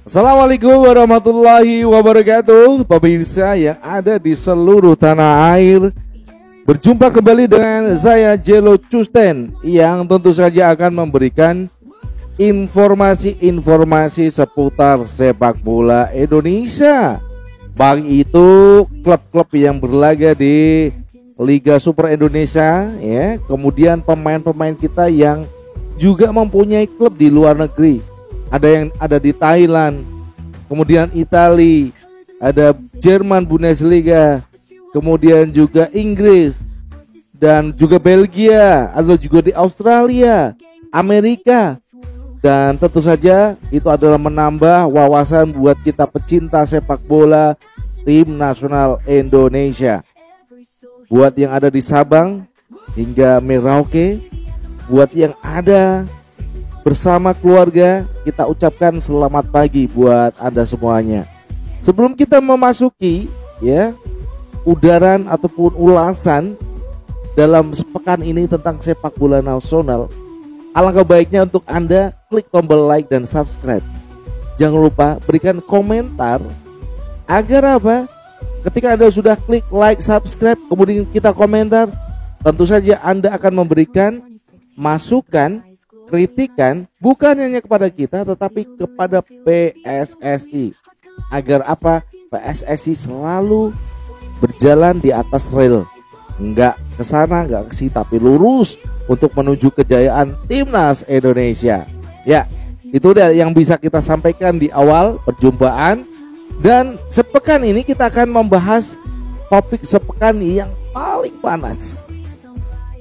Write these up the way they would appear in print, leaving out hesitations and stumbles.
Assalamualaikum warahmatullahi wabarakatuh, pemirsa yang ada di seluruh tanah air. Berjumpa kembali dengan saya Jelo Custen yang tentu saja akan memberikan informasi-informasi seputar sepak bola Indonesia. Baik itu klub-klub yang berlaga di Liga Super Indonesia ya, kemudian pemain-pemain kita yang juga mempunyai klub di luar negeri. Ada yang ada di Thailand, kemudian Italia, ada Jerman Bundesliga, kemudian juga Inggris dan juga Belgia, ada juga di Australia, Amerika. Dan tentu saja itu adalah menambah wawasan buat kita pecinta sepak bola tim nasional Indonesia. Buat yang ada di Sabang hingga Merauke, buat yang ada bersama keluarga, kita ucapkan selamat pagi buat Anda semuanya. Sebelum kita memasuki ya udaran ataupun ulasan dalam sepekan ini tentang sepak bola nasional, alangkah baiknya untuk Anda klik tombol like dan subscribe. Jangan lupa berikan komentar agar apa? Ketika Anda sudah klik like, subscribe, kemudian kita komentar, tentu saja Anda akan memberikan masukan, kritikan bukan hanya kepada kita tetapi kepada PSSI agar apa? PSSI selalu berjalan di atas rel, enggak ke sana enggak ke sini tapi lurus untuk menuju kejayaan timnas Indonesia. Ya, itu dia yang bisa kita sampaikan di awal perjumpaan. Dan sepekan ini kita akan membahas topik sepekan yang paling panas.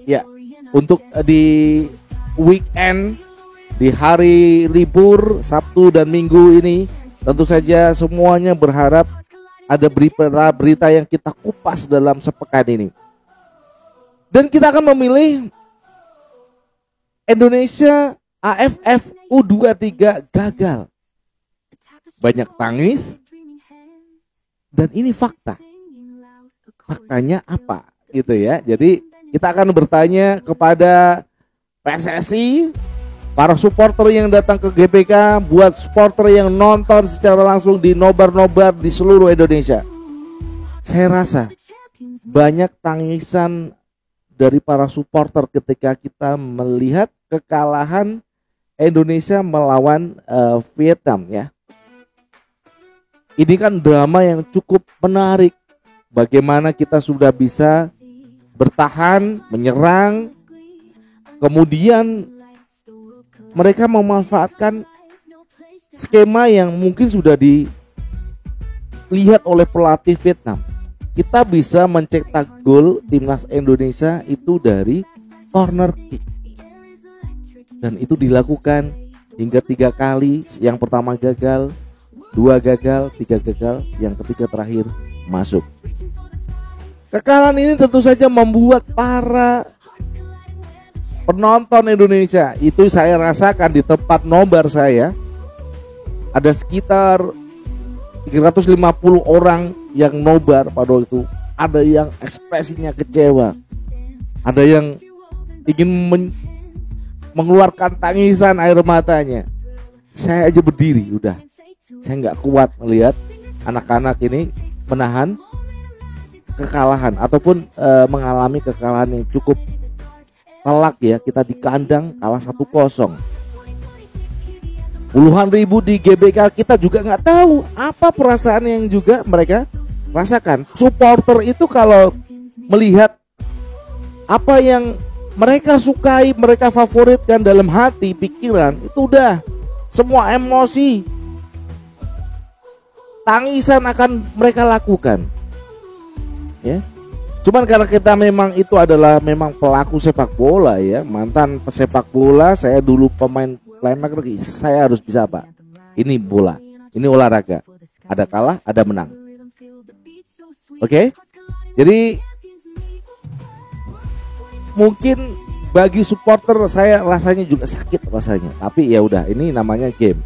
Ya, untuk di weekend, di hari libur Sabtu dan Minggu ini, tentu saja semuanya berharap ada berita-berita yang kita kupas dalam sepekan ini. Dan kita akan memilih Indonesia AFF U23 gagal. Banyak tangis. Dan ini fakta. Faktanya apa? Gitu ya. Jadi kita akan bertanya kepada PSSI, para supporter yang datang ke GBK, buat supporter yang nonton secara langsung di nobar-nobar di seluruh Indonesia. Saya rasa banyak tangisan dari para supporter ketika kita melihat kekalahan Indonesia melawan Vietnam ya. Ini kan drama yang cukup menarik. Bagaimana kita sudah bisa bertahan, menyerang, kemudian mereka memanfaatkan skema yang mungkin sudah dilihat oleh pelatih Vietnam. Kita bisa mencetak gol timnas Indonesia itu dari corner kick. Dan itu dilakukan hingga 3 kali. Yang pertama gagal, 2 gagal, 3 gagal, yang ketiga terakhir masuk. Kekalahan ini tentu saja membuat para penonton Indonesia, itu saya rasakan di tempat nobar saya, ada sekitar 350 orang yang nobar pada waktu itu. Ada yang ekspresinya kecewa, ada yang ingin mengeluarkan tangisan air matanya. Saya aja berdiri udah. Saya nggak kuat melihat anak-anak ini menahan kekalahan ataupun mengalami kekalahan yang cukup telak ya. Kita di kandang kalah 1-0. Puluhan ribu di GBK, kita juga nggak tahu apa perasaan yang juga mereka rasakan. Supporter itu kalau melihat apa yang mereka sukai, mereka favoritkan dalam hati, pikiran, itu udah semua emosi, tangisan akan mereka lakukan. Ya. Cuman karena kita memang itu adalah memang pelaku sepak bola ya, mantan pesepak bola, saya dulu pemain playmaker, saya harus bisa apa? Ini bola, ini olahraga. Ada kalah, ada menang. Oke? Jadi mungkin bagi supporter saya rasanya juga sakit rasanya, tapi ya udah, ini namanya game.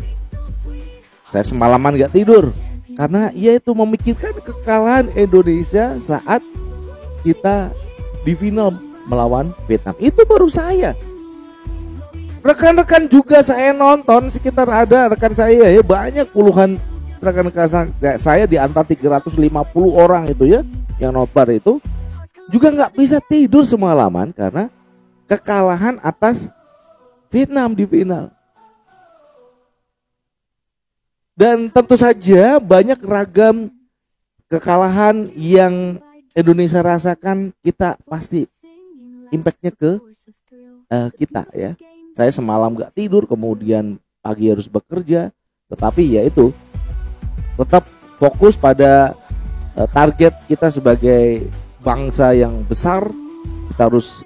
Saya semalaman gak tidur karena ia itu memikirkan kekalahan Indonesia saat kita di final melawan Vietnam. Itu baru saya rekan-rekan juga saya nonton, sekitar ada rekan saya ya, banyak puluhan rekan-rekan saya di antara 350 orang itu ya yang nobar itu juga nggak bisa tidur semalaman karena kekalahan atas Vietnam di final. Dan tentu saja banyak ragam kekalahan yang Indonesia rasakan, kita pasti impactnya ke kita ya. Saya semalam gak tidur, kemudian pagi harus bekerja, tetapi ya itu tetap fokus pada target kita sebagai bangsa yang besar. Kita harus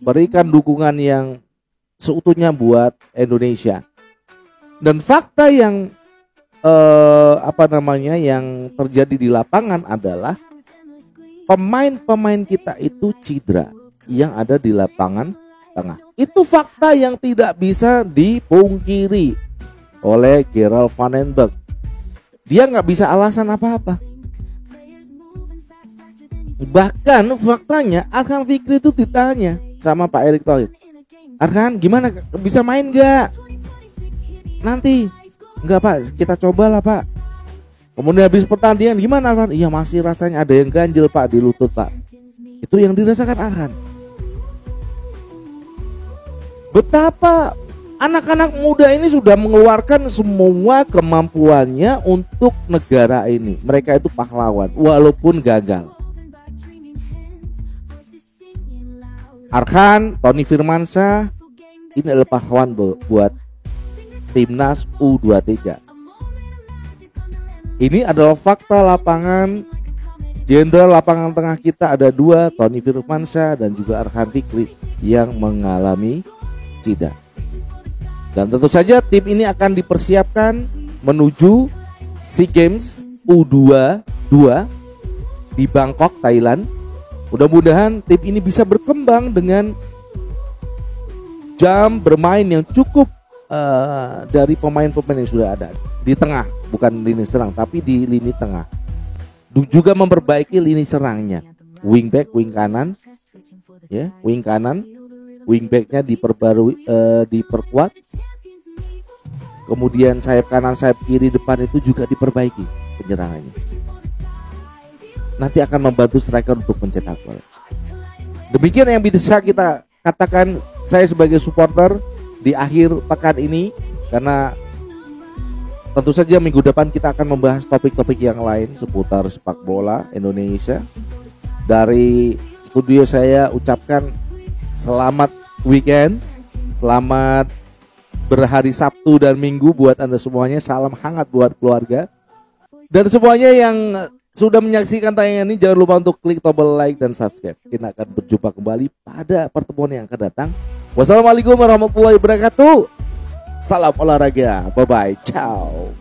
berikan dukungan yang seutuhnya buat Indonesia. Dan fakta yang yang terjadi di lapangan adalah pemain-pemain kita itu cedera yang ada di lapangan tengah. Itu fakta yang tidak bisa dipungkiri oleh Gerald Van den Berg. Dia nggak bisa alasan apa-apa. Bahkan faktanya Arhan Fikri itu ditanya sama Pak Erick Thohir, Arhan gimana, bisa main nggak? Nanti enggak Pak, kita cobalah Pak. Kemudian habis pertandingan gimana Arhan? Iya masih rasanya ada yang ganjel Pak di lutut Pak. Itu yang dirasakan Arhan. Betapa anak-anak muda ini sudah mengeluarkan semua kemampuannya untuk negara ini. Mereka itu pahlawan walaupun gagal. Arhan, Tony Firmansyah ini adalah pahlawan buat Timnas U23. Ini adalah fakta lapangan. Jenderal lapangan tengah kita ada dua, Tony Firmansyah dan juga Arhan Fikri yang mengalami cedera. Dan tentu saja tim ini akan dipersiapkan menuju SEA Games U22 di Bangkok, Thailand. Mudah-mudahan tim ini bisa berkembang dengan jam bermain yang cukup dari pemain-pemain yang sudah ada di tengah, bukan lini serang tapi di lini tengah. Juga memperbaiki lini serangnya, wingback, wing kanan, ya, wing kanan, wingbacknya diperbarui, diperkuat. Kemudian sayap kanan, sayap kiri, depan itu juga diperbaiki penyerangannya. Nanti akan membantu striker untuk mencetak gol. Demikian yang bisa kita katakan saya sebagai supporter di akhir pekan ini, karena tentu saja minggu depan kita akan membahas topik-topik yang lain seputar sepak bola Indonesia. Dari studio saya ucapkan selamat weekend, selamat berhari Sabtu dan Minggu buat Anda semuanya. Salam hangat buat keluarga. Dan semuanya yang sudah menyaksikan tayangan ini, jangan lupa untuk klik tombol like dan subscribe. Kita akan berjumpa kembali pada pertemuan yang akan datang. Wassalamualaikum warahmatullahi wabarakatuh. Salam olahraga. Bye bye. Ciao.